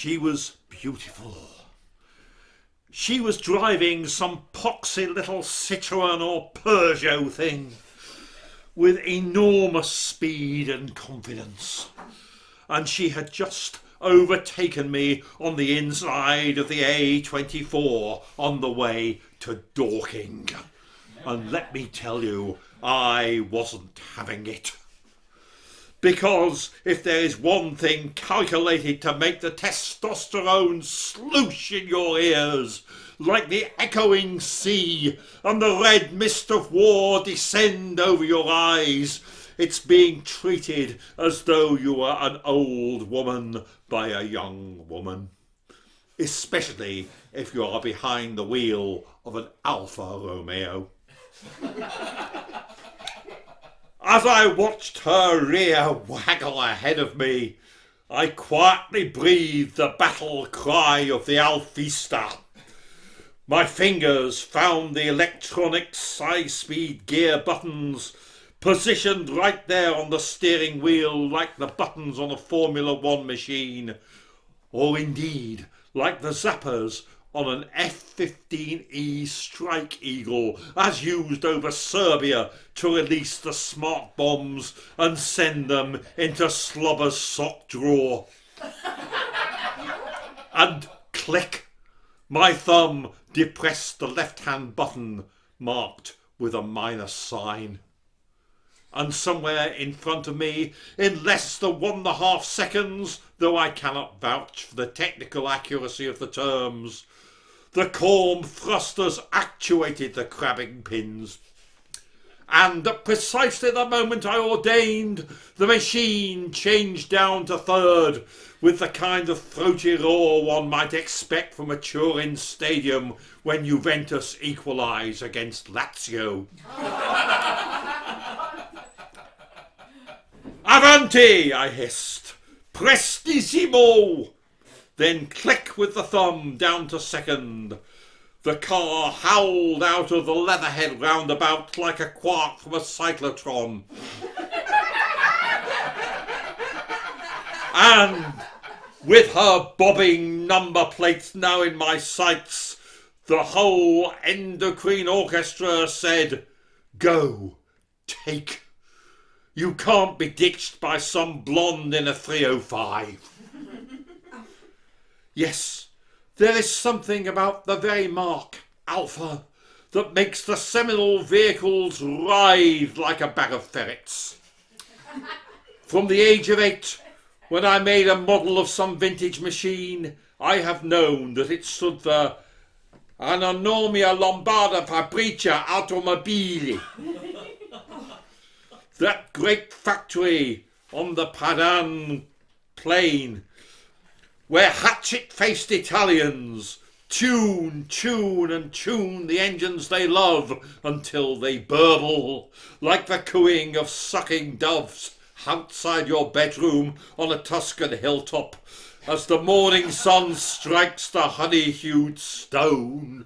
She was beautiful. She was driving some poxy little Citroën or Peugeot thing with enormous speed and confidence. And she had just overtaken me on the inside of the A24 on the way to Dorking. And let me tell you, I wasn't having it. Because if there is one thing calculated to make the testosterone sloosh in your ears, like the echoing sea and the red mist of war descend over your eyes, it's being treated as though you were an old woman by a young woman. Especially if you are behind the wheel of an Alfa Romeo. As I watched her rear waggle ahead of me, I quietly breathed the battle cry of the Alfista. My fingers found the electronic high-speed gear buttons, positioned right there on the steering wheel like the buttons on a Formula One machine, or indeed like the zappers on an F-15E Strike Eagle as used over Serbia to release the smart bombs and send them into Slobber's sock drawer. And click, my thumb depressed the left-hand button marked with a minus sign. And somewhere in front of me, in less than 1.5 seconds, though I cannot vouch for the technical accuracy of the terms, the corm thrusters actuated the crabbing pins. And at precisely the moment I ordained, the machine changed down to third, with the kind of throaty roar one might expect from a Turin stadium when Juventus equalise against Lazio. Avanti, I hissed. Prestissimo! Then click with the thumb down to second. The car howled out of the Leatherhead roundabout like a quark from a cyclotron. And with her bobbing number plates now in my sights, the whole endocrine orchestra said, "Go, take. You can't be ditched by some blonde in a 305. Yes, there is something about the very mark, Alpha, that makes the seminal vehicles writhe like a bag of ferrets. From the age of 8, when I made a model of some vintage machine, I have known that it stood for Anonomia Lombarda Fabrica Automobili. That great factory on the Padan plain, where hatchet-faced Italians tune the engines they love until they burble, like the cooing of sucking doves outside your bedroom on a Tuscan hilltop, as the morning sun strikes the honey-hued stone,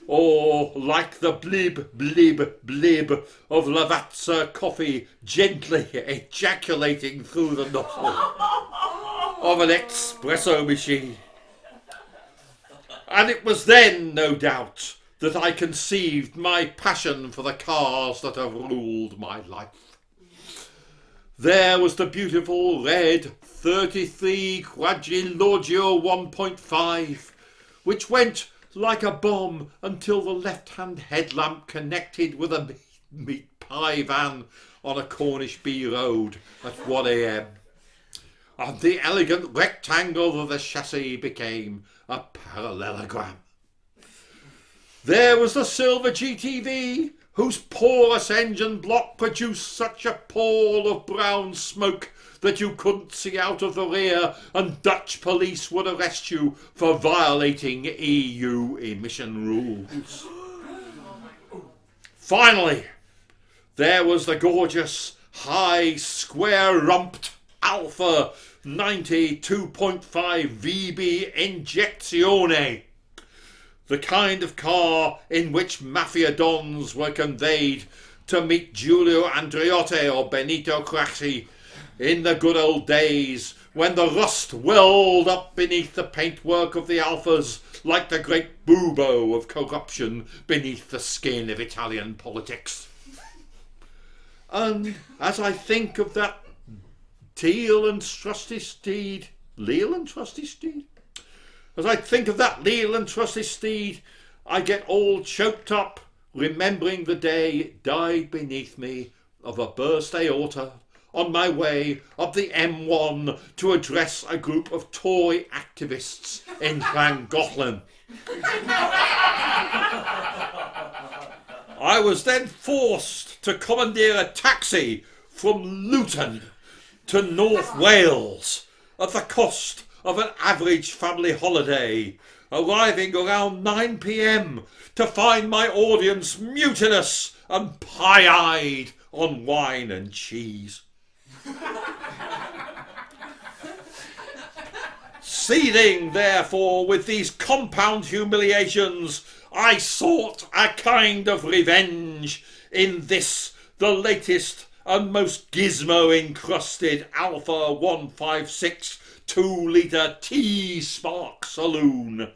or like the blib, blib, blib of Lavazza coffee gently ejaculating through the nozzle of an espresso machine. And it was then, no doubt, that I conceived my passion for the cars that have ruled my life. There was the beautiful red 33 Quadrilogo 1.5, which went like a bomb until the left-hand headlamp connected with a meat pie van on a Cornish Bee Road at 1 a.m. And the elegant rectangle of the chassis became a parallelogram. There was the silver GTV, whose porous engine block produced such a pall of brown smoke that you couldn't see out of the rear, and Dutch police would arrest you for violating EU emission rules. Finally, there was the gorgeous, high, square-rumped Alpha 92.5 VB Injezione, the kind of car in which mafia dons were conveyed to meet Giulio Andreotti or Benito Craxi in the good old days when the rust welled up beneath the paintwork of the Alphas like the great bubo of corruption beneath the skin of Italian politics. And as I think of that leal and trusty steed, as I think of that leal and trusty steed, I get all choked up, remembering the day it died beneath me of a burst aorta on my way up the M1 to address a group of Tory activists in Llangollen. I was then forced to commandeer a taxi from Luton to North Wales at the cost of an average family holiday, arriving around 9 p.m. to find my audience mutinous and pie-eyed on wine and cheese. Seething, therefore, with these compound humiliations, I sought a kind of revenge in this, the latest and most gizmo-encrusted Alpha 156 2-litre T-Spark saloon.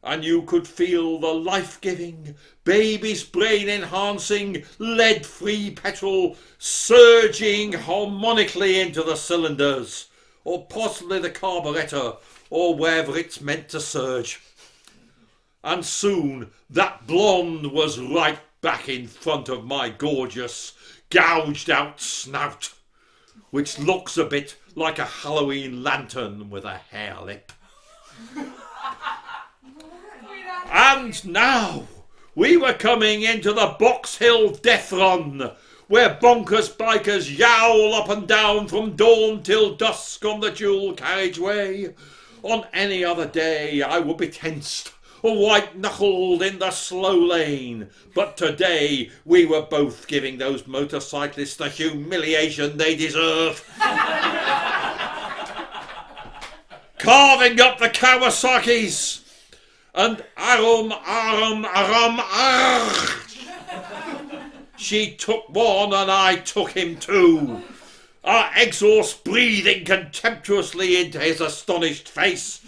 And you could feel the life-giving, baby's brain-enhancing, lead-free petrol surging harmonically into the cylinders, or possibly the carburettor, or wherever it's meant to surge. And soon that blonde was right back in front of my gorgeous, gouged-out snout, which looks a bit like a Halloween lantern with a hair lip. And now we were coming into the Box Hill death run, where bonkers bikers yowl up and down from dawn till dusk on the dual carriageway. On any other day I would be tensed or white-knuckled in the slow lane, but today we were both giving those motorcyclists the humiliation they deserve. Carving up the Kawasaki's, and arum. She took one and I took him too, our exhaust breathing contemptuously into his astonished face.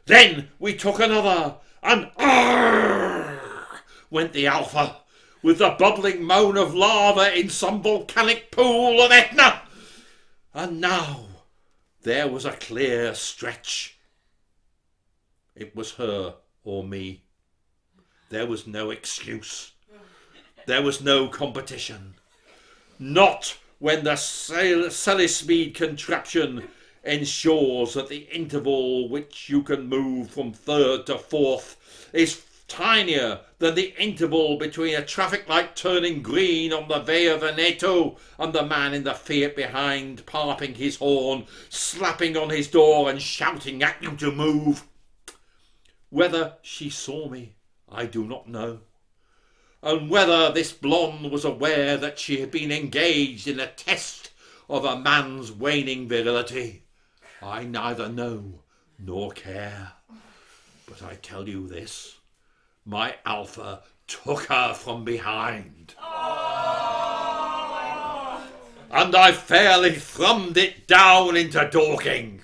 Then we took another, and went the Alpha, with the bubbling moan of lava in some volcanic pool of Etna. And now there was a clear stretch. It was her or me. There was no excuse. There was no competition. Not when the Celispeed contraption ensures that the interval which you can move from third to fourth is tinier than the interval between a traffic light turning green on the Via Veneto and the man in the Fiat behind parping his horn, slapping on his door and shouting at you to move. Whether she saw me, I do not know. And whether this blonde was aware that she had been engaged in a test of a man's waning virility, I neither know nor care. But I tell you this, my Alpha took her from behind. And I fairly thrummed it down into Dorking.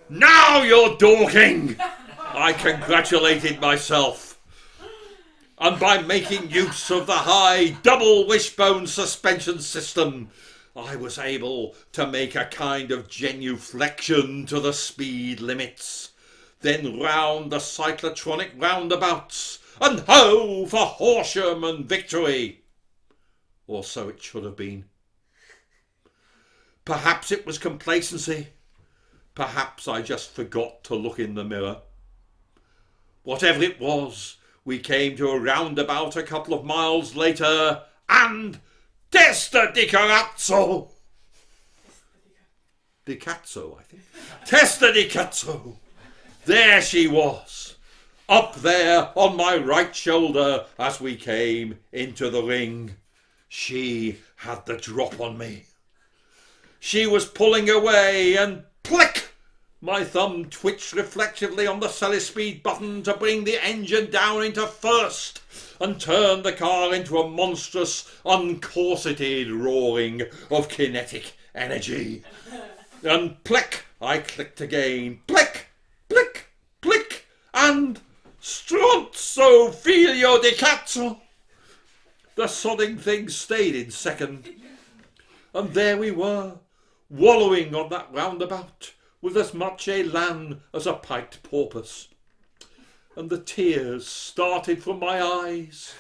Now you're Dorking! I congratulated myself. And by making use of the high double wishbone suspension system, I was able to make a kind of genuflexion to the speed limits, then round the cyclotronic roundabouts, and ho for Horsham and victory. Or so it should have been. Perhaps it was complacency. Perhaps I just forgot to look in the mirror. Whatever it was, we came to a roundabout a couple of miles later, and Testa di Cazzo! Di Cazzo, I think. Testa di Cazzo! There she was, up there on my right shoulder as we came into the ring. She had the drop on me. She was pulling away, and click! My thumb twitched reflectively on the Celispeed button to bring the engine down into first and turn the car into a monstrous, uncorseted roaring of kinetic energy. And plick, I clicked again. Plick, plick, plick, and strozzo figlio di cazzo. The sodding thing stayed in second. And there we were, wallowing on that roundabout, with as much élan as a piked porpoise. And the tears started from my eyes.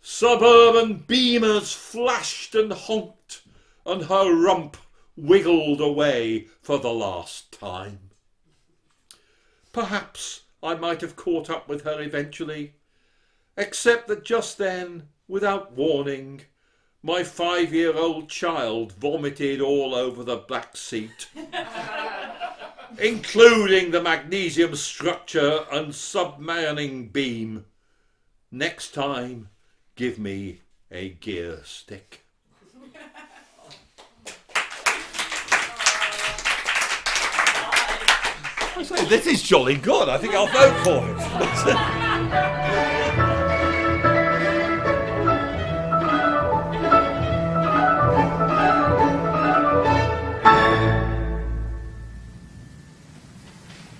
Suburban beamers flashed and honked, and her rump wiggled away for the last time. Perhaps I might have caught up with her eventually, except that just then, without warning, my 5-year-old child vomited all over the back seat, including the magnesium structure and submarining beam. Next time, give me a gear stick. I say, this is jolly good. I think I'll vote for it.